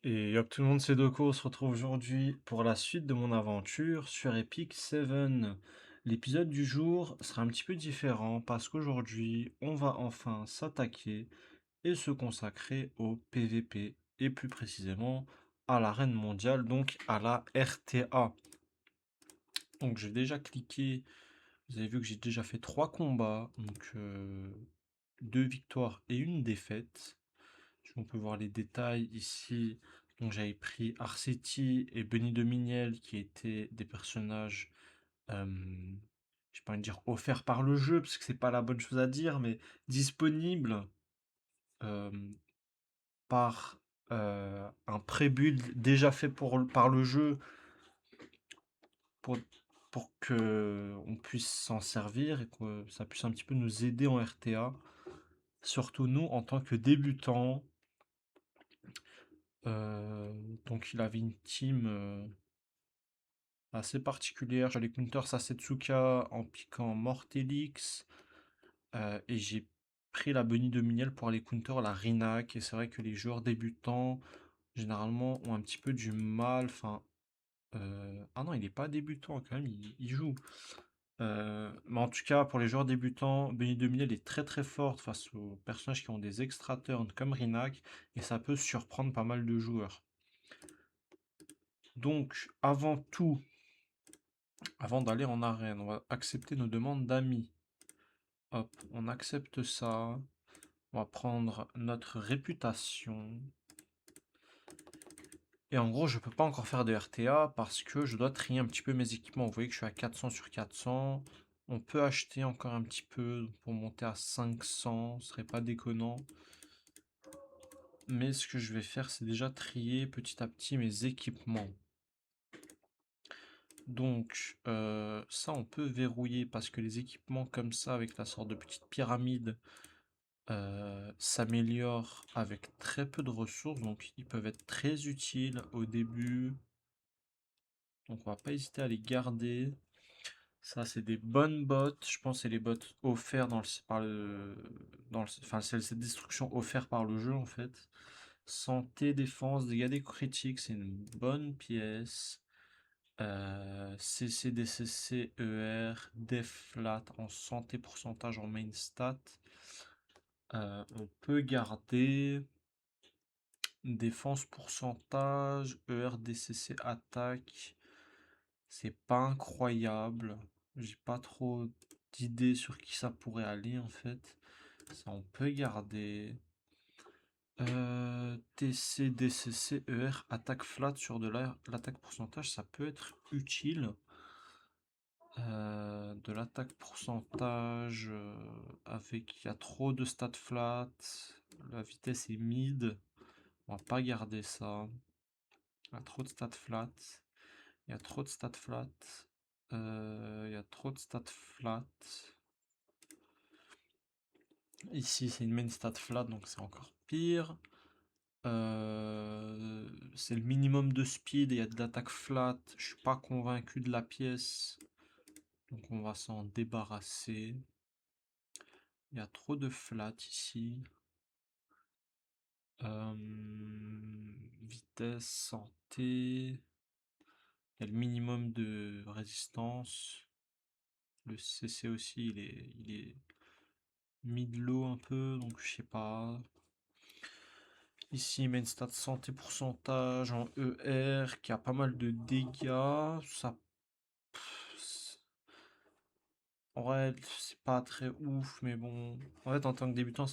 Et hop tout le monde, c'est Doko, on se retrouve aujourd'hui pour la suite de mon aventure sur Epic 7. L'épisode du jour sera un petit peu différent parce qu'aujourd'hui, on va enfin s'attaquer et se consacrer au PVP et plus précisément à l'arène mondiale, donc à la RTA. Donc j'ai déjà cliqué, vous avez vu que j'ai déjà fait 3 combats, donc 2 victoires et une défaite. On peut voir les détails ici. Donc j'avais pris Arceti et Benny de Miniel qui étaient des personnages, euh, je vais pas dire offerts par le jeu parce que c'est pas la bonne chose à dire, mais disponibles euh, par un pré-build déjà fait par le jeu pour, pour que on puisse s'en servir et que ça puisse un petit peu nous aider en RTA. Surtout nous en tant que débutants. Euh, donc il avait une team assez particulière. J'allais counter Sasetsuka en piquant Mortelix. Et j'ai pris la Bunny de Miniel pour aller counter la Rinak. Et c'est vrai que les joueurs débutants, généralement, ont un petit peu du mal. Enfin, ah non, il n'est pas débutant quand même, il joue. Mais en tout cas, pour les joueurs débutants, Bunny de Miniel est très très forte face aux personnages qui ont des extra turns comme Rinak. Et ça peut surprendre pas mal de joueurs. Donc, avant tout, avant d'aller en arène, on va accepter nos demandes d'amis. Hop, on accepte ça. On va prendre notre réputation. Et en gros, je peux pas encore faire de RTA parce que je dois trier un petit peu mes équipements. Vous voyez que je suis à 400 sur 400. On peut acheter encore un petit peu pour monter à 500. Ce serait pas déconnant. Mais ce que je vais faire, c'est déjà trier petit à petit mes équipements. Donc, ça, on peut verrouiller parce que les équipements comme ça, avec la sorte de petite pyramide, s'améliorent avec très peu de ressources. Donc, ils peuvent être très utiles au début. Donc, on va pas hésiter à les garder. Ça, c'est des bonnes bottes. Je pense que c'est les bottes offertes enfin, c'est cette destruction offerte par le jeu, en fait. Santé, défense, dégâts des critiques, c'est une bonne pièce. CC, DCC, ER, Def flat en santé pourcentage en main stat. On peut garder défense pourcentage, ER, DCC, attaque. C'est pas incroyable. J'ai pas trop d'idées sur qui ça pourrait aller en fait. Ça, on peut garder. TC, DCC, ER, attaque flat sur de l'attaque pourcentage, ça peut être utile. De l'attaque pourcentage avec il y a trop de stats flat, la vitesse est mid, on va pas garder ça. Il y a trop de stats flat, il y a trop de stats flat, il y a trop de stats flat. Ici c'est une main stat flat donc c'est encore pire. C'est le minimum de speed et il y a de l'attaque flat. Je suis pas convaincu de la pièce. Donc on va s'en débarrasser. Il y a trop de flat ici. Vitesse, santé. Il y a le minimum de résistance. Le CC aussi, il est mid-low un peu, donc je sais pas. Ici, main stat santé pourcentage en ER qui a pas mal de dégâts. Ça, ouais, c'est pas très ouf, mais bon. En fait, en tant que débutant,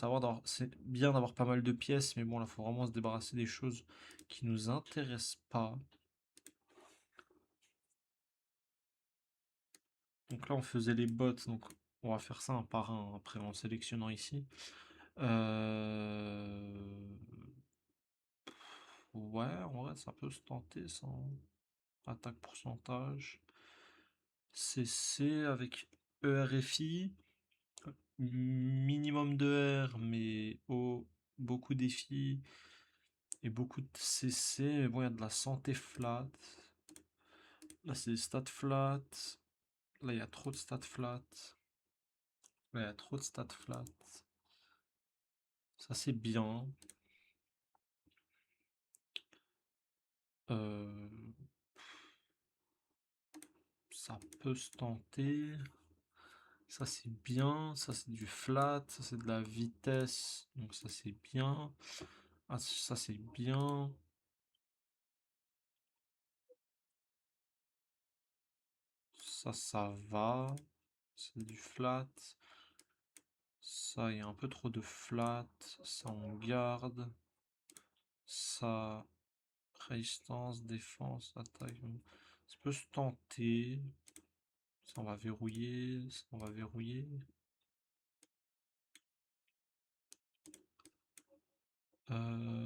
c'est bien d'avoir pas mal de pièces, mais bon, là, faut vraiment se débarrasser des choses qui nous intéressent pas. Donc là, on faisait les bots, donc on va faire ça un par un après en sélectionnant ici. Euh, Ouais, en vrai, ça peut se tenter sans attaque pourcentage. CC avec ERFI, minimum de R, mais beaucoup d'EFI et beaucoup de CC. Mais bon, il y a de la santé flat. Là, c'est des stats flat. Là, il y a trop de stats flat. Là, il y a trop de stats flat. Ça, c'est bien. Euh, Ça peut se tenter. Ça c'est bien, ça c'est du flat, ça c'est de la vitesse, donc ça c'est bien. Ah, ça c'est bien. Ça va. C'est du flat. Ça, il y a un peu trop de flat. Ça, on garde. Ça, résistance, défense, attaque. Ça peut se tenter. Ça, on va verrouiller. Ça, on va verrouiller.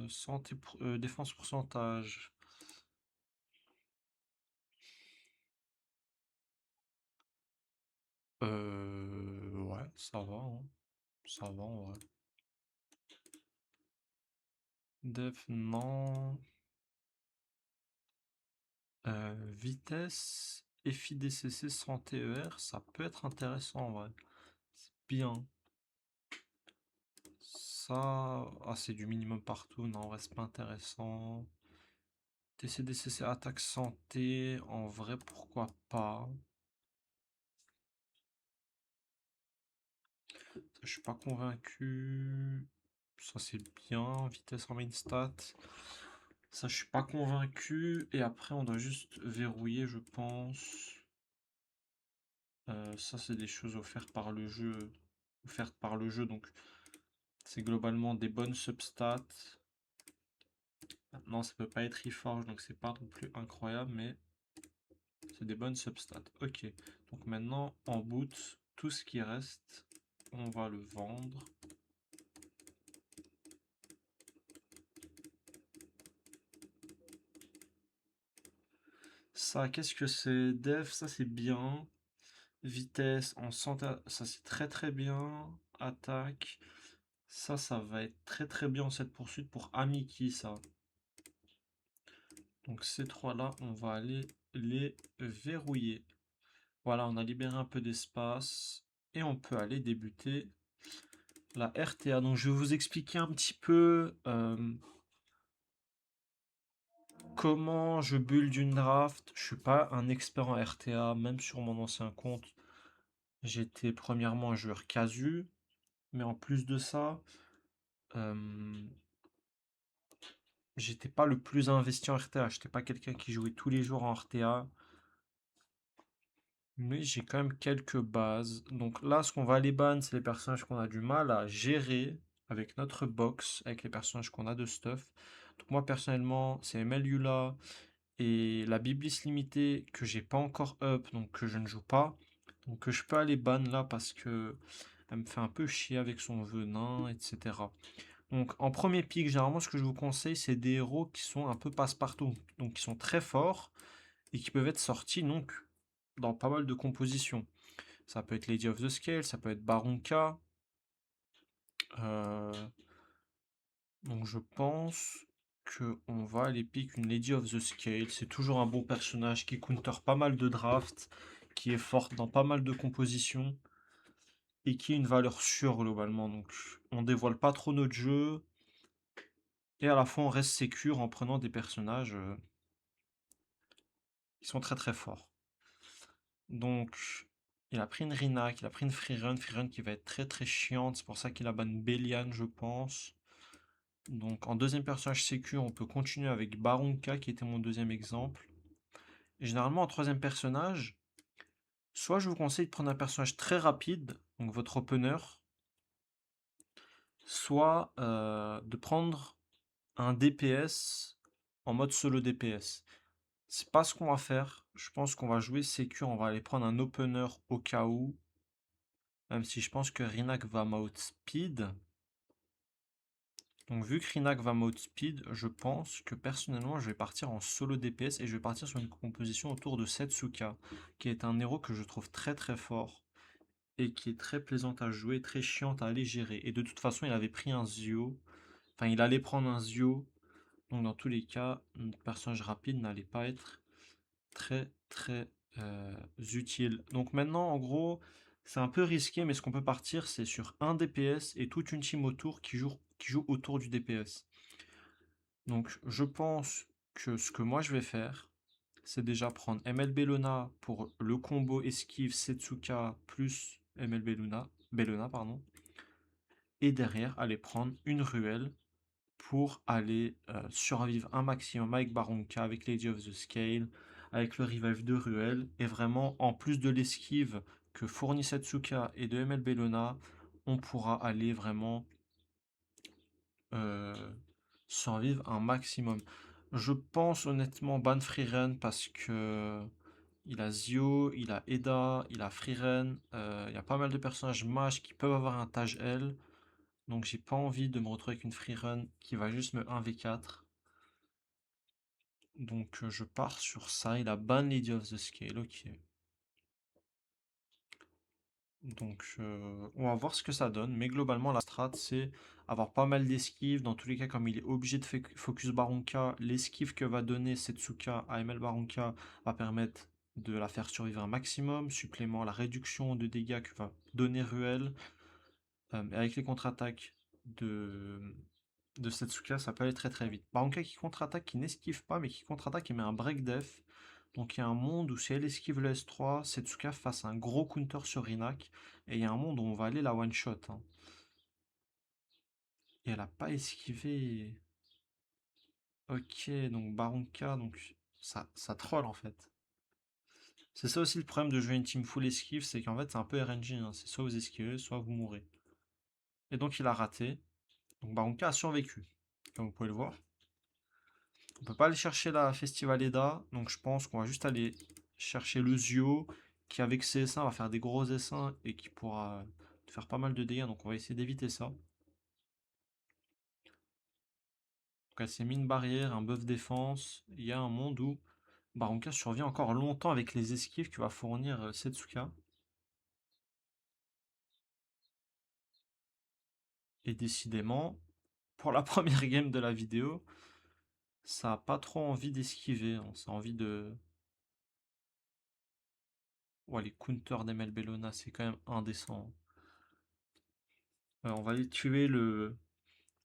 Santé, défense pourcentage. Ouais, ça va, hein. Ça va, en vrai. Def, non. Vitesse, FIDCC, santé ER, ça peut être intéressant, en vrai. C'est bien. Ça, ah, c'est du minimum partout. Non, en vrai, c'est pas intéressant. TCDCC, attaque santé, en vrai, pourquoi pas. Ça, je suis pas convaincu. Ça, c'est bien. Vitesse en main stat. Ça, je suis pas convaincu. Et après, on doit juste verrouiller, je pense. Ça, c'est des choses offertes par le jeu. Offertes par le jeu, donc c'est globalement des bonnes substats. Maintenant, ça peut pas être Reforge, donc c'est pas non plus incroyable, mais c'est des bonnes substats. Ok, donc maintenant, en boot, tout ce qui reste, on va le vendre. Ça, qu'est-ce que c'est? Def, ça c'est bien. Vitesse, en santé, ça c'est très très bien. Attaque, ça va être très très bien en cette poursuite pour Amiki, ça. Donc ces trois-là, on va aller les verrouiller. Voilà, on a libéré un peu d'espace et on peut aller débuter la RTA. Donc je vais vous expliquer un petit peu comment je build une draft. Je suis pas un expert en RTA, même sur mon ancien compte. J'étais premièrement un joueur casu, mais en plus de ça, euh, j'étais pas le plus investi en RTA. J'étais pas quelqu'un qui jouait tous les jours en RTA. Mais j'ai quand même quelques bases. Donc là, ce qu'on va aller ban, c'est les personnages qu'on a du mal à gérer avec notre box, avec les personnages qu'on a de stuff. Donc moi, personnellement, c'est Meliula et la Biblis limitée que j'ai pas encore up, donc que je ne joue pas. Donc que je peux aller ban là parce que elle me fait un peu chier avec son venin, etc. Donc en premier pick, généralement, ce que je vous conseille, c'est des héros qui sont un peu passe-partout. Donc qui sont très forts et qui peuvent être sortis donc dans pas mal de compositions. Ça peut être Lady of the Scale, ça peut être Barunka. Euh, donc je pense que on va aller pick une Lady of the Scale. C'est toujours un bon personnage qui counter pas mal de drafts, qui est forte dans pas mal de compositions et qui a une valeur sûre globalement. Donc on dévoile pas trop notre jeu et à la fois on reste sécure en prenant des personnages qui sont très très forts. Donc il a pris une Rinak, il a pris une Freerun, Freerun qui va être très très chiante. C'est pour ça qu'il a ban Bélian, je pense. Donc en deuxième personnage sécu, on peut continuer avec Barunka qui était mon deuxième exemple. Et généralement en troisième personnage, soit je vous conseille de prendre un personnage très rapide, donc votre opener, soit de prendre un DPS en mode solo DPS. C'est pas ce qu'on va faire. Je pense qu'on va jouer sécu, on va aller prendre un opener au cas où. Même si je pense que Rinak va speed. Donc vu que Rinak va mode speed, je pense que personnellement je vais partir en solo DPS et je vais partir sur une composition autour de Setsuka, qui est un héros que je trouve très très fort et qui est très plaisante à jouer, très chiante à aller gérer. Et de toute façon il avait pris un Zio, enfin il allait prendre un Zio, donc dans tous les cas, notre personnage rapide n'allait pas être très très utile. Donc maintenant en gros, c'est un peu risqué, mais ce qu'on peut partir c'est sur un DPS et toute une team autour qui joue autour du DPS. Donc je pense que ce que moi je vais faire, c'est déjà prendre MLB Luna pour le combo esquive Setsuka plus MLB Bellona, pardon, et derrière aller prendre une ruelle pour aller survivre un maximum avec Baronka, avec Lady of the Scale, avec le revive de ruelle, et vraiment en plus de l'esquive que fournit Setsuka et de MLB Luna, on pourra aller vraiment euh, survivre un maximum. Je pense honnêtement ban Freeren parce que il a Zio, il a Eda, il a Freeren, il y a pas mal de personnages mage qui peuvent avoir un Tage L, donc j'ai pas envie de me retrouver avec une Freeren qui va juste me 1v4. Donc je pars sur ça, il a ban Lady of the Scale, ok. Donc on va voir ce que ça donne, mais globalement la strat c'est avoir pas mal d'esquives, dans tous les cas comme il est obligé de focus Barunka, l'esquive que va donner Setsuka à ML Barunka va permettre de la faire survivre un maximum, supplément la réduction de dégâts que va donner Ruel, avec les contre-attaques de, de Setsuka ça peut aller très très vite. Barunka qui contre-attaque, qui n'esquive pas mais qui contre-attaque et met un break def. Donc il y a un monde où si elle esquive le S3, Setsuka fasse un gros counter sur Rinak. Et il y a un monde où on va aller la one-shot, hein. Et elle a pas esquivé. Ok, donc Barunka, donc ça troll en fait. C'est ça aussi le problème de jouer une team full esquive, c'est qu'en fait c'est un peu RNG, hein. C'est soit vous esquivez, soit vous mourrez. Et donc il a raté. Donc Barunka a survécu, comme vous pouvez le voir. On peut pas aller chercher la Festival Eda, donc je pense qu'on va juste aller chercher le Zio, qui avec ses S1 va faire des gros S1 et qui pourra faire pas mal de dégâts, donc on va essayer d'éviter ça. Donc elle s'est mis une barrière, un buff défense, il y a un monde où Barunka survit encore longtemps avec les esquives que va fournir Setsuka. Et décidément, pour la première game de la vidéo, ça a pas trop envie d'esquiver, hein. Ça a envie de... Ouais, les counters d'Emel Bellona, c'est quand même indécent. On va aller tuer le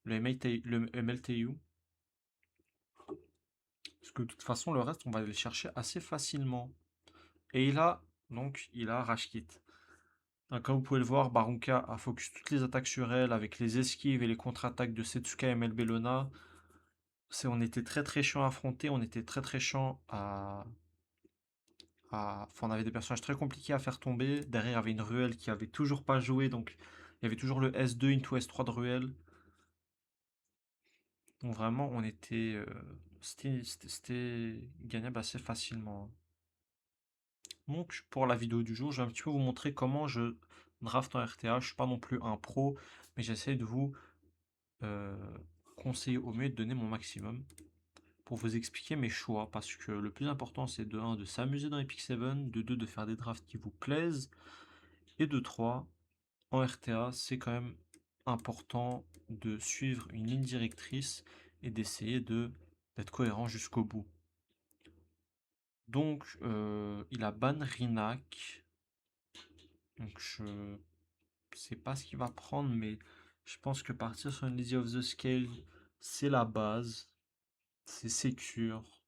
MLTU. Parce que de toute façon, le reste, on va aller le chercher assez facilement. Et il a Rage Kit. Comme vous pouvez le voir, Barunka a focus toutes les attaques sur elle avec les esquives et les contre-attaques de Setsuka et MLB Lona. On était très très chiant à affronter, on était très très chiant enfin, on avait des personnages très compliqués à faire tomber. Derrière, il y avait une ruelle qui avait toujours pas joué, donc il y avait toujours le S2 into S3 de ruelle. Donc vraiment, on était... c'était gagnable assez facilement. Donc pour la vidéo du jour, je vais un petit peu vous montrer comment je draft en RTA. Je suis pas non plus un pro, mais j'essaie de vous euh, conseiller au mieux de donner mon maximum pour vous expliquer mes choix. Parce que le plus important, c'est de 1 de s'amuser dans Epic 7, de 2 de faire des drafts qui vous plaisent, et de 3 en RTA, c'est quand même important de suivre une ligne directrice et d'essayer d'être cohérent jusqu'au bout. Donc, il a ban Rinak. Donc, je sais pas ce qu'il va prendre, mais je pense que partir sur une Lady of the Scale, c'est la base. C'est secure.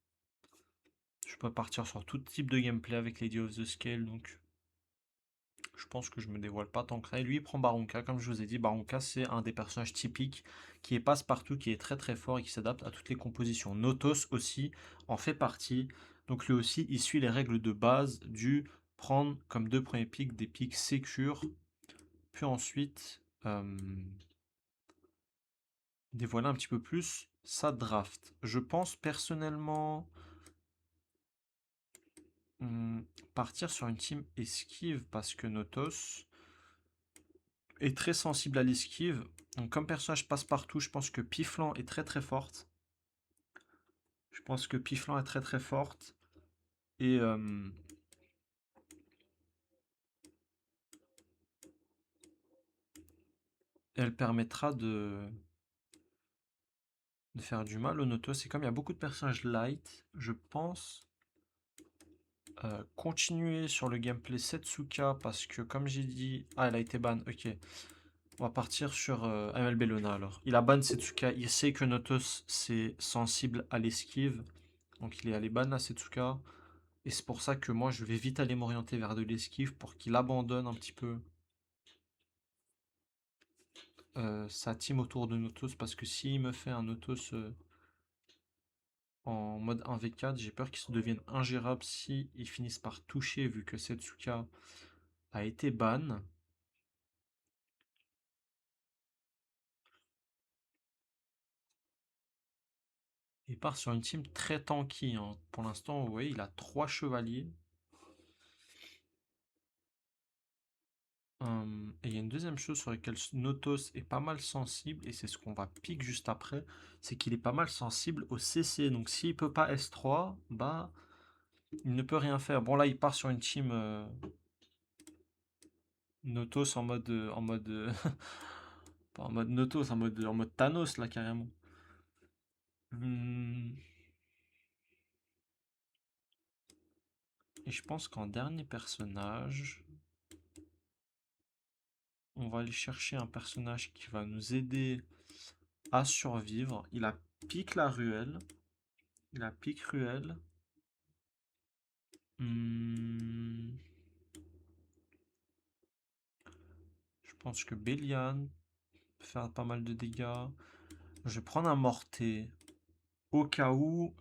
Je peux partir sur tout type de gameplay avec Lady of the Scale, donc je pense que je me dévoile pas tant que ça. Et lui, il prend Barunka. Comme je vous ai dit, Barunka, c'est un des personnages typiques qui est passe-partout, qui est très très fort et qui s'adapte à toutes les compositions. Notos aussi en fait partie. Donc lui aussi, il suit les règles de base du prendre comme 2 premiers pics des pics sécures, puis ensuite dévoiler un petit peu plus sa draft. Je pense personnellement hmm, partir sur une team esquive parce que Notos est très sensible à l'esquive. Donc comme personnage passe-partout, je pense que Piflan est très très forte. Je pense que Piflan est très très forte. Et elle permettra de faire du mal au Notos. Et comme il y a beaucoup de personnages light, je pense continuer sur le gameplay Setsuka parce que comme j'ai dit... Ah, elle a été ban, ok. On va partir sur MLB Lona alors. Il a ban Setsuka, il sait que Notos c'est sensible à l'esquive. Donc il est allé ban la Setsuka. Et c'est pour ça que moi je vais vite aller m'orienter vers de l'esquive pour qu'il abandonne un petit peu sa team autour de Notos. Parce que s'il me fait un Notos en mode 1v4, j'ai peur qu'il se devienne ingérable si ils finissent par toucher vu que Setsuka a été ban. Il part sur une team très tanky, hein. Pour l'instant, vous voyez, il a 3 chevaliers. Et il y a une deuxième chose sur laquelle Notos est pas mal sensible, et c'est ce qu'on va pique juste après, c'est qu'il est pas mal sensible au CC. Donc s'il peut pas S3, bah il ne peut rien faire. Bon là il part sur une team Notos pas en mode Notos, en mode Thanos là carrément. Hum, Et je pense qu'en dernier personnage, on va aller chercher un personnage qui va nous aider à survivre. Il a pique la ruelle. Il a pique ruelle. Hmm, Je pense que Bélian peut faire pas mal de dégâts. Je vais prendre un Morté. Au cas où,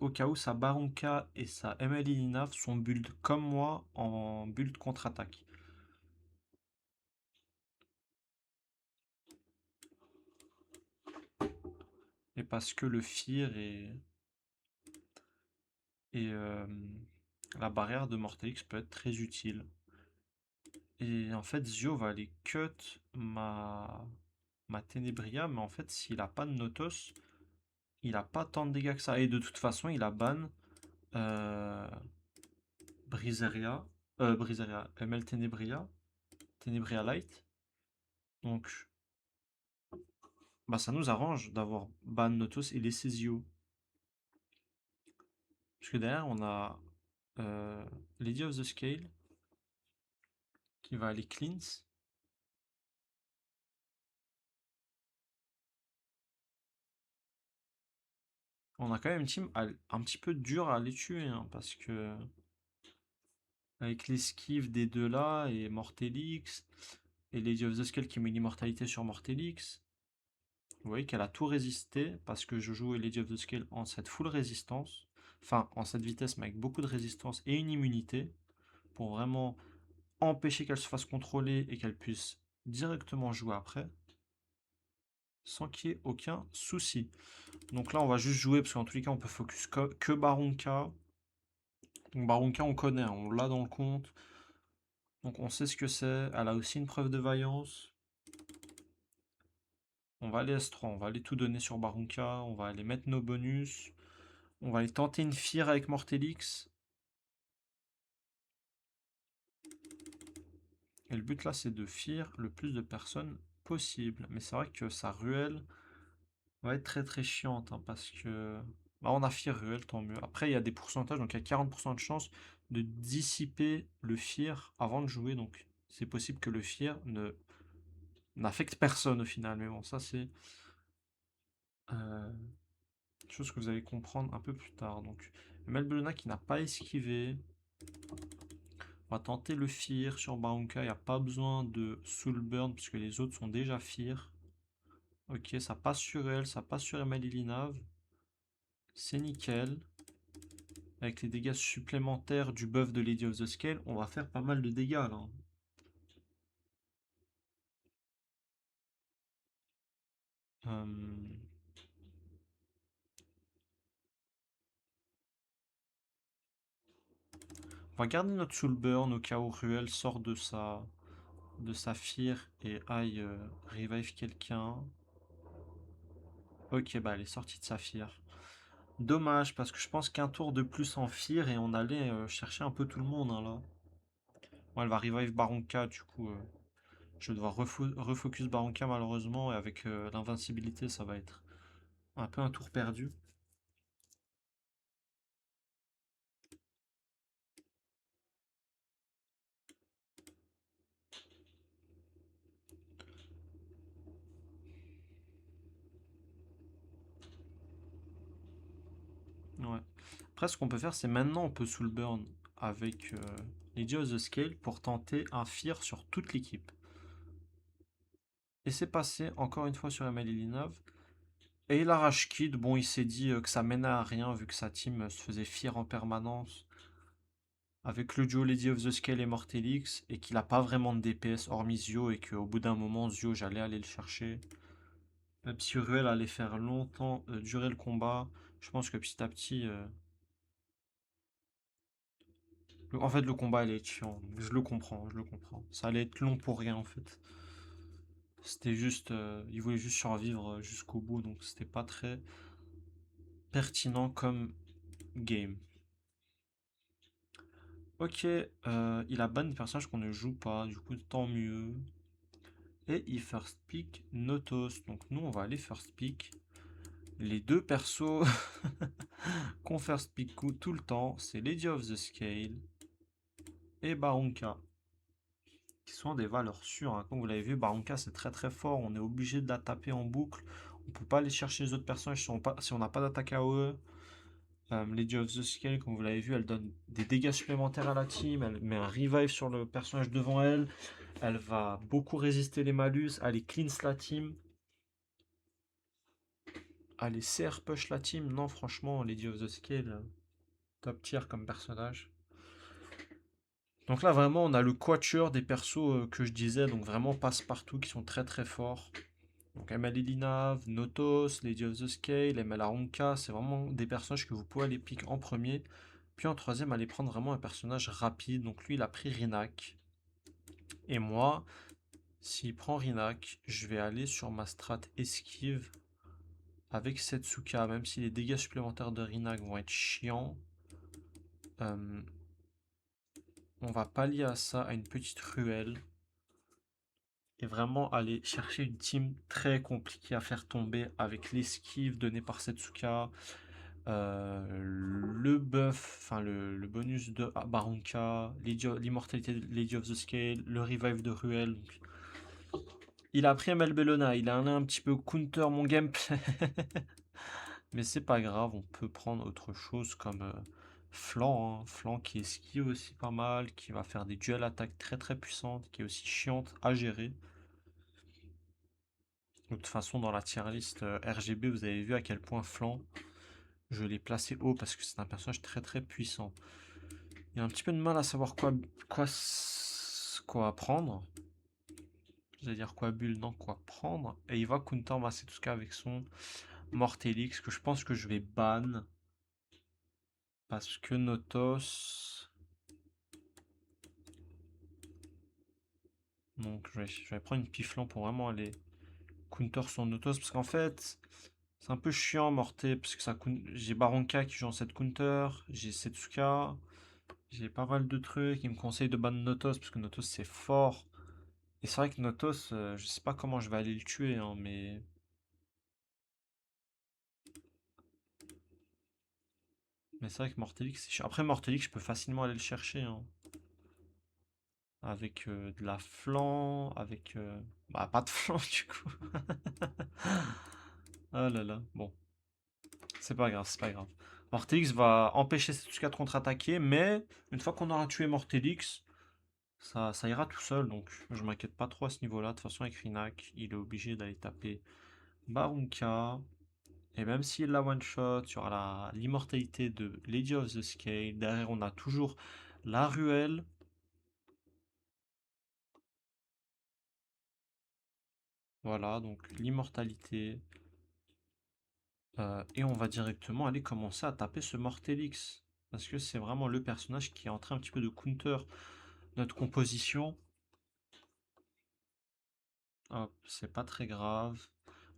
au cas où sa Barunka et sa MLI Linav sont build comme moi en build contre-attaque. Et parce que le Fear et la barrière de Mortelix peut être très utile. Et en fait, Zio va aller cut ma Ténébria, mais en fait, s'il a pas de Notos, il a pas tant de dégâts que ça. Et de toute façon, il a ban euh, Briseria, ML Ténébria, Ténébria Light. Donc, bah, ça nous arrange d'avoir ban Notos et laisser Zio. Parce que derrière, on a euh, Lady of the Scale qui va aller cleanse. On a quand même une team un petit peu dure à les tuer, hein, parce que avec l'esquive des deux là et Mortelix et Lady of the Scale qui met une immortalité sur Mortelix, vous voyez qu'elle a tout résisté parce que je joue Lady of the Scale en cette full résistance, enfin en cette vitesse mais avec beaucoup de résistance et une immunité pour vraiment empêcher qu'elle se fasse contrôler et qu'elle puisse directement jouer après sans qu'il y ait aucun souci. Donc là on va juste jouer parce qu'en tous les cas on peut focus que Barunka. Donc Barunka on connaît, hein, on l'a dans le compte. Donc on sait ce que c'est. Elle a aussi une preuve de vaillance. On va aller S3, on va aller tout donner sur Barunka. On va aller mettre nos bonus. On va aller tenter une Fear avec Mortelix. Et le but là c'est de Fear le plus de personnes possible. Mais c'est vrai que sa ruelle va être très très chiante, hein, parce que bah, on a Fear ruelle, tant mieux. Après il y a des pourcentages, donc il y a 40% de chance de dissiper le Fear avant de jouer. Donc c'est possible que le Fear ne n'affecte personne au final. Mais bon, ça c'est euh, chose que vous allez comprendre un peu plus tard. Donc, Melbeluna qui n'a pas esquivé. On va tenter le Fear sur Barunka. Il n'y a pas besoin de Soulburn puisque les autres sont déjà Fear. Ok, ça passe sur elle, ça passe sur Emalilinav. C'est nickel. Avec les dégâts supplémentaires du buff de Lady of the Scale, on va faire pas mal de dégâts là. Euh, On va garder notre Soulburn au cas où Ruel sort de sa Fear et aille revive quelqu'un. Ok, bah elle est sortie de sa Fear. Dommage, parce que je pense qu'un tour de plus en Fear et on allait chercher un peu tout le monde, hein, là. Bon, elle va revive Baronka, du coup, je vais devoir refocus Baronka malheureusement, et avec l'invincibilité, ça va être un peu un tour perdu. Ouais. Après, ce qu'on peut faire, c'est maintenant on peut soul burn avec Lady of the Scale pour tenter un fear sur toute l'équipe. Et c'est passé encore une fois sur Emel Ilinov. Et il arrache Kid. Bon, il s'est dit que ça menait à rien vu que sa team se faisait fear en permanence avec le duo Lady of the Scale et Mortelix et qu'il a pas vraiment de DPS hormis Zio et qu'au bout d'un moment, Zio, j'allais aller le chercher. Même si Ruel allait faire longtemps durer le combat, je pense que petit à petit, en fait, le combat allait être chiant. Je le comprends, je le comprends. Ça allait être long pour rien en fait. C'était juste, il voulait juste survivre jusqu'au bout, donc c'était pas très pertinent comme game. Ok, il a ban des personnages qu'on ne joue pas, du coup tant mieux. Et il first pick Notos, donc nous on va aller first pick. Les deux persos qu'on first pick tout le temps, c'est Lady of the Scale et Barunka, qui sont des valeurs sûres, hein. Comme vous l'avez vu, Barunka c'est très très fort, on est obligé de la taper en boucle. On peut pas aller chercher les autres personnages si on n'a pas d'attaque AOE. Lady of the Scale, comme vous l'avez vu, elle donne des dégâts supplémentaires à la team, elle met un revive sur le personnage devant elle, elle va beaucoup résister les malus, elle cleanse la team, elle CR push la team. Non, franchement, Lady of the Scale, top tier comme personnage. Donc là, vraiment, on a le quatuor des persos que je disais, donc vraiment passe-partout, qui sont très très forts. Donc ML Linav, Notos, Lady of the Scale, ML Aronka, c'est vraiment des personnages que vous pouvez aller pick en premier. Puis en troisième, aller prendre vraiment un personnage rapide. Donc lui, il a pris Rinak. Et moi, s'il prend Rinak, je vais aller sur ma strat esquive avec Setsuka. Même si les dégâts supplémentaires de Rinak vont être chiants, euh, on va pallier à ça à une petite ruelle. Et vraiment aller chercher une team très compliquée à faire tomber avec l'esquive donnée par Setsuka, le buff, enfin le bonus de Barunka, l'immortalité de Lady of the Scale, le revive de Ruel. Donc, il a pris ML Bellona, il a un petit peu counter mon gameplay. Mais c'est pas grave, on peut prendre autre chose comme Flanc, hein. Flanc qui esquive aussi pas mal, qui va faire des duels attaques très très puissantes, qui est aussi chiante à gérer. De toute façon, dans la tier list RGB, vous avez vu à quel point Flanc, je l'ai placé haut parce que c'est un personnage très très puissant. Il a un petit peu de mal à savoir quoi prendre. J'allais dire quoi bulle, non, quoi prendre. Et il va counter Masetsuka avec son Mortelix que je pense que je vais ban. Parce que Notos. Donc je vais prendre une piflan pour vraiment aller counter son Notos. Parce qu'en fait, c'est un peu chiant Morté. Parce que j'ai Baronka qui joue en cette counter. J'ai Setsuka. J'ai pas mal de trucs. Il me conseille de ban Notos. Parce que Notos c'est fort. Et c'est vrai que Notos, je sais pas comment je vais aller le tuer, hein, mais c'est vrai que Mortelix, c'est chiant. Après Mortelix, je peux facilement aller le chercher, hein, avec de la flan, avec bah pas de flan du coup. Ah là là, bon, c'est pas grave, c'est pas grave. Mortelix va empêcher Setsuka de contre-attaquer, mais une fois qu'on aura tué Mortelix, ça ira tout seul, donc je m'inquiète pas trop à ce niveau-là. De toute façon, avec Rinak, il est obligé d'aller taper Barunka. Et même s'il la one-shot, il y aura l'immortalité de Lady of the Scale. Derrière, on a toujours la ruelle. Voilà, donc l'immortalité. Et on va directement aller commencer à taper ce Mortelix. Parce que c'est vraiment le personnage qui est en train un petit peu de counter notre composition. Hop, c'est pas très grave.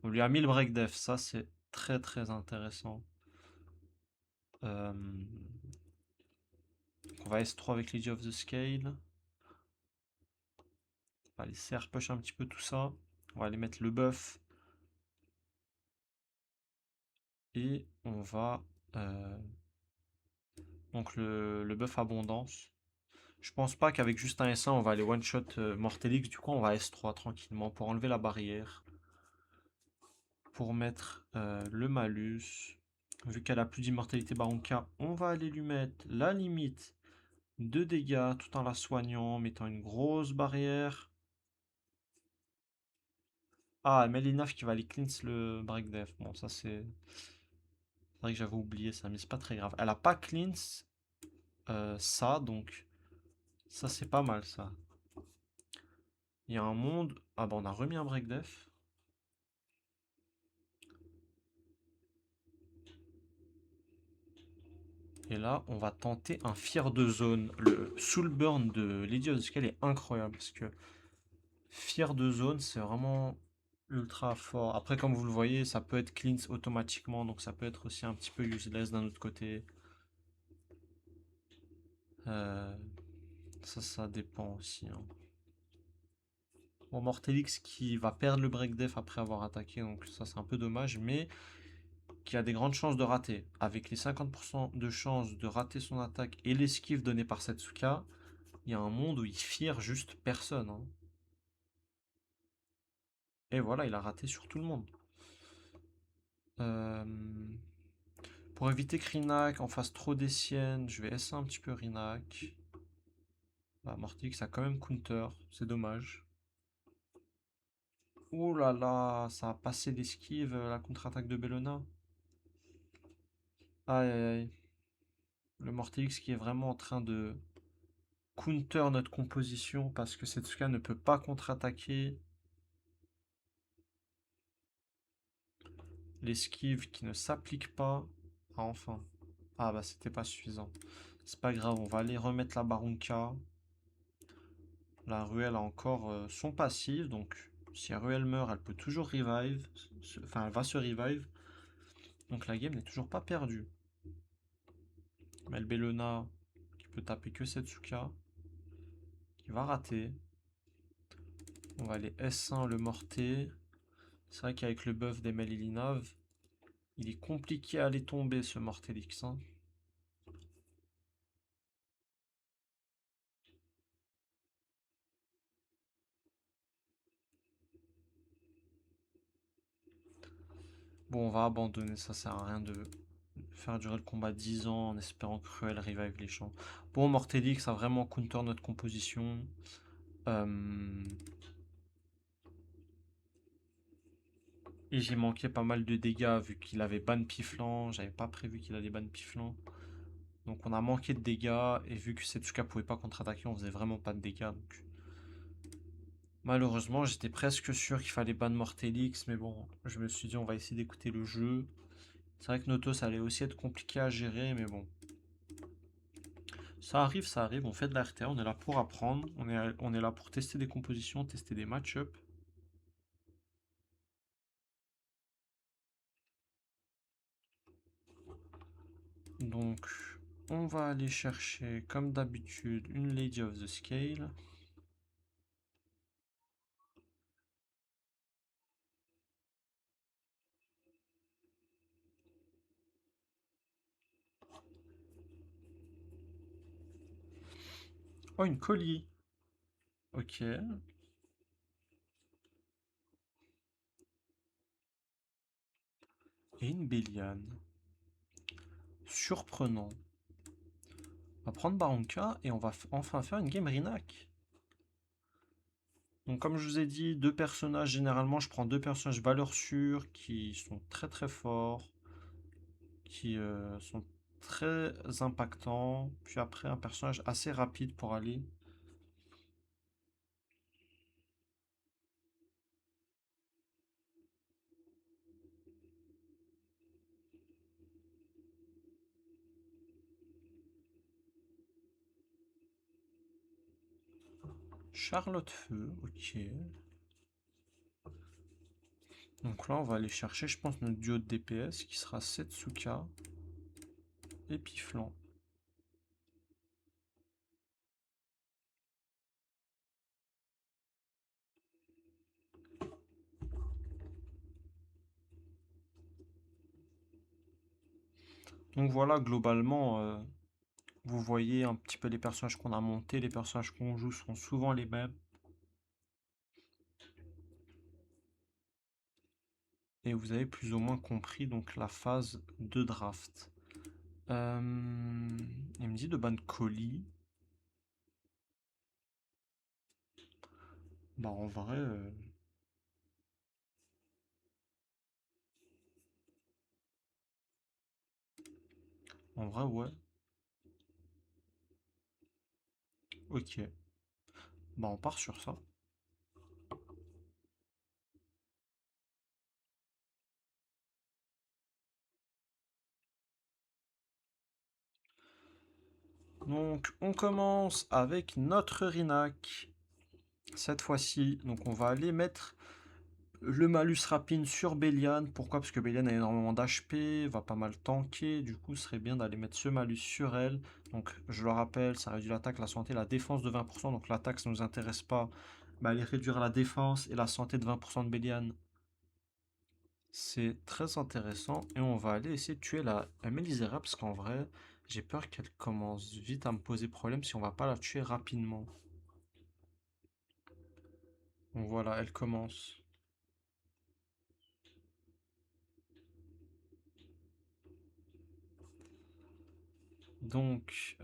On lui a mis le break def, ça c'est très très intéressant. Euh, on va S3 avec Lady of the Scale. On va aller CR push un petit peu tout ça. On va aller mettre le buff. Et on va... donc le buff abondance. Je pense pas qu'avec juste un S1 on va aller one shot Mortelix. Du coup on va S3 tranquillement pour enlever la barrière. Pour mettre le malus. Vu qu'elle a plus d'immortalité Barunka, on va aller lui mettre la limite de dégâts tout en la soignant, mettant une grosse barrière. Ah, Melinaf qui va aller cleanse le breakdef. Bon, ça c'est vrai que j'avais oublié ça, mais c'est pas très grave. Elle a pas cleanse ça, donc ça c'est pas mal ça. Il y a un monde. Ah bah on a remis un breakdef. Et là, on va tenter un Fear de zone. Le Soulburn de Lady of the Scale est incroyable parce que Fear de zone, c'est vraiment ultra fort. Après, comme vous le voyez, ça peut être cleanse automatiquement, donc ça peut être aussi un petit peu useless d'un autre côté. Euh, ça dépend aussi, hein. Bon, Mortelix qui va perdre le break def après avoir attaqué, donc ça c'est un peu dommage, mais qui a des grandes chances de rater. Avec les 50% de chances de rater son attaque et l'esquive donnée par Setsuka, il y a un monde où il fire juste personne, hein. Et voilà, il a raté sur tout le monde. Euh, pour éviter que Rinak en fasse trop des siennes, je vais essayer un petit peu Rinak. Bah, Mortix a quand même counter, c'est dommage. Ouh là là, ça a passé l'esquive, la contre-attaque de Bellona. Aïe aïe aïe. Le Mortix qui est vraiment en train de counter notre composition parce que Setsuka ne peut pas contre-attaquer. L'esquive qui ne s'applique pas. Ah, enfin. Ah bah c'était pas suffisant. C'est pas grave, on va aller remettre la Barunka. La Ruelle a encore son passif, donc si la Ruelle meurt, elle peut toujours revive. Enfin, elle va se revive. Donc la game n'est toujours pas perdue. Melbelona qui peut taper que Setsuka. Qui va rater. On va aller S1 le morté. C'est vrai qu'avec le buff des Melilinav, il est compliqué à aller tomber ce Mortelix, hein. Bon, on va abandonner, ça sert à rien de faire durer le combat 10 ans en espérant que Cruel revive les champs. Bon, Mortelix a vraiment counter notre composition. Euh, Et j'ai manqué pas mal de dégâts vu qu'il avait ban Piflan. J'avais pas prévu qu'il allait ban Piflan. Donc on a manqué de dégâts. Et vu que Setsuka pouvait pas contre-attaquer, on faisait vraiment pas de dégâts. Donc malheureusement, j'étais presque sûr qu'il fallait ban Mortelix. Mais bon, je me suis dit on va essayer d'écouter le jeu. C'est vrai que Noto ça allait aussi être compliqué à gérer. Mais bon. Ça arrive. On fait de la RTA. On est là pour apprendre. On est là pour tester des compositions, tester des match-ups. Donc on va aller chercher comme d'habitude une Lady of the Scale. Oh, une colis. Ok. Et une Béliane. Surprenant. On va prendre Barunka et on va enfin faire une game Rinak. Donc comme je vous ai dit, deux personnages, généralement je prends deux personnages valeur sûre qui sont très très forts, qui sont très impactants. Puis après un personnage assez rapide pour aller. Charlotte Feu, ok. Donc là on va aller chercher je pense notre duo de DPS qui sera Setsuka et Piflan. Donc voilà globalement vous voyez un petit peu les personnages qu'on a montés, les personnages qu'on joue sont souvent les mêmes. Et vous avez plus ou moins compris donc la phase de draft. Il me dit de ban colis. Bah en vrai ouais. Ok. Bah on part sur ça. Donc on commence avec notre Rinac. Cette fois-ci, donc on va aller mettre le malus rapine sur Béliane. Pourquoi? Parce que Béliane a énormément d'HP, va pas mal tanker. Du coup, ce serait bien d'aller mettre ce malus sur elle. Donc, je le rappelle, ça réduit l'attaque, la santé, la défense de 20%. Donc, l'attaque, ça ne nous intéresse pas. Mais aller réduire la défense et la santé de 20% de Béliane, c'est très intéressant. Et on va aller essayer de tuer la Mélisera. Parce qu'en vrai, j'ai peur qu'elle commence vite à me poser problème si on va pas la tuer rapidement. Donc voilà, elle commence. Donc,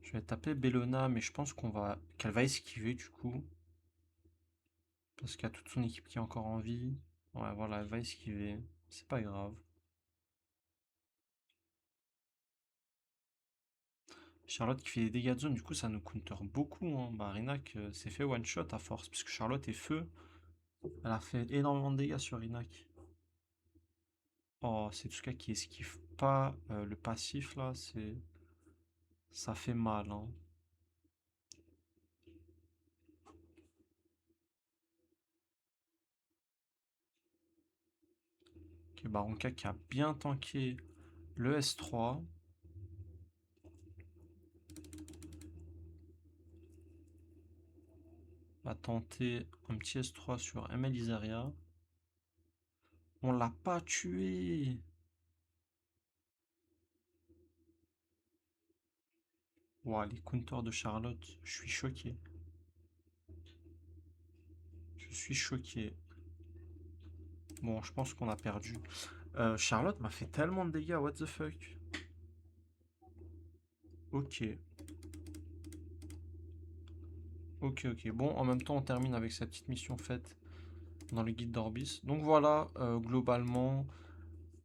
je vais taper Bellona, mais je pense qu'elle va esquiver du coup. Parce qu'il y a toute son équipe qui est encore en vie. Ouais, voilà, elle va esquiver. C'est pas grave. Charlotte qui fait des dégâts de zone, du coup ça nous counter beaucoup, hein. Bah Rinac s'est fait one shot à force, puisque Charlotte est feu. Elle a fait énormément de dégâts sur Rinac. Oh, c'est tout ce cas qui esquive pas le passif là, ça fait mal, hein. Ok, Baronka qui a bien tanké le S3. Va tenter un petit S3 sur ML Izaria. On l'a pas tué. Ouah, les counters de Charlotte, je suis choqué. Je suis choqué. Bon, je pense qu'on a perdu. Charlotte m'a fait tellement de dégâts, what the fuck. Ok, ok. Bon, en même temps, on termine avec cette petite mission faite dans le guide d'Orbis. Donc voilà, globalement,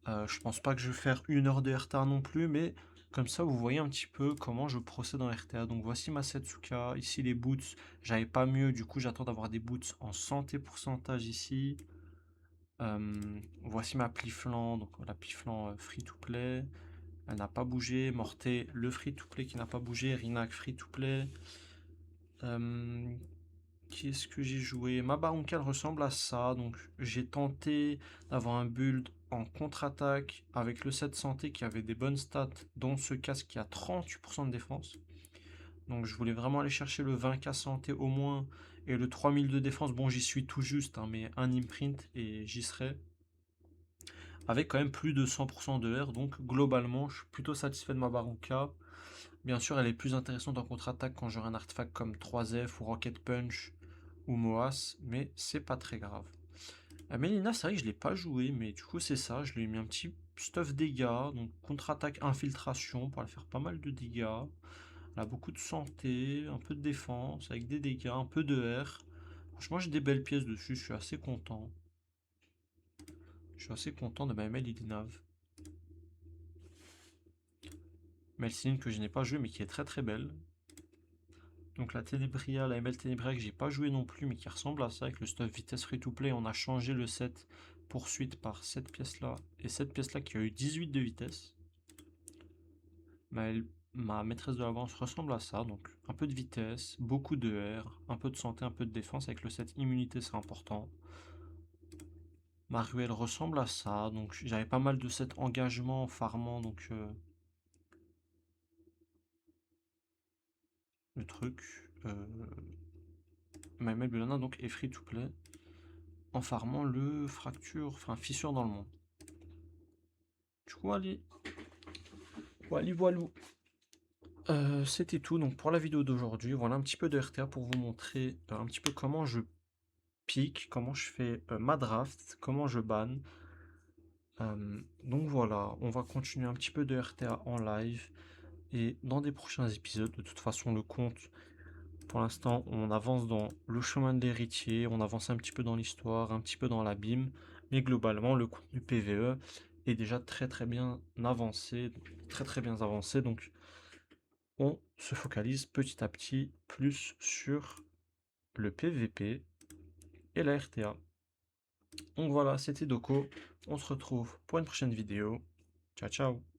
je pense pas que je vais faire 1 heure de RTA non plus, mais comme ça, vous voyez un petit peu comment je procède en RTA. Donc voici ma Setsuka, ici les boots. J'avais pas mieux, du coup, j'attends d'avoir des boots en santé pourcentage ici. Voici ma pli-flanc, donc la pli-flanc free-to-play. Elle n'a pas bougé. Morté, le free-to-play qui n'a pas bougé. Rinac, free-to-play. Qu'est-ce que j'ai joué? Ma Barunka ressemble à ça. Donc j'ai tenté d'avoir un build en contre-attaque avec le 7 santé qui avait des bonnes stats, dont ce casque qui a 38% de défense. Donc je voulais vraiment aller chercher le 20k santé au moins et le 3000 de défense. Bon, j'y suis tout juste, hein, mais un imprint et j'y serai. Avec quand même plus de 100% de R. Donc globalement, je suis plutôt satisfait de ma Barunka. Bien sûr, elle est plus intéressante en contre-attaque quand j'aurai un artefact comme 3F ou Rocket Punch ou Moas, mais c'est pas très grave. Mélina, c'est vrai que je l'ai pas joué, mais du coup c'est ça, je lui ai mis un petit stuff dégâts, donc contre-attaque infiltration pour aller faire pas mal de dégâts. Elle a beaucoup de santé, un peu de défense, avec des dégâts, un peu de R. Franchement, j'ai des belles pièces dessus, je suis assez content. Je suis assez content de ma ML Ilinav. Melcine que je n'ai pas joué mais qui est très très belle. Donc la Ténébria, la ML Ténébria que j'ai pas joué non plus mais qui ressemble à ça avec le stuff vitesse free to play. On a changé le set poursuite par cette pièce là et cette pièce là qui a eu 18 de vitesse. Ma maîtresse de l'avance ressemble à ça, donc un peu de vitesse, beaucoup de R, un peu de santé, un peu de défense. Avec le set immunité c'est important. Ma ruelle ressemble à ça, donc j'avais pas mal de set engagement, farmant, donc le truc. Ma ML Belana donc est free to play en farmant le fracture, enfin fissure dans le monde. Du coup, allez, voilou voilou. C'était tout donc pour la vidéo d'aujourd'hui. Voilà un petit peu de RTA pour vous montrer, un petit peu comment je pique, comment je fais, ma draft, comment je banne. Donc voilà, on va continuer un petit peu de RTA en live et dans des prochains épisodes. De toute façon, le compte, pour l'instant, on avance dans le chemin de l'héritier, on avance un petit peu dans l'histoire, un petit peu dans l'abîme, mais globalement, le contenu PVE est déjà très très bien avancé, très très bien avancé. Donc on se focalise petit à petit plus sur le PVP et la RTA. Donc voilà, c'était Doko. On se retrouve pour une prochaine vidéo. Ciao ciao.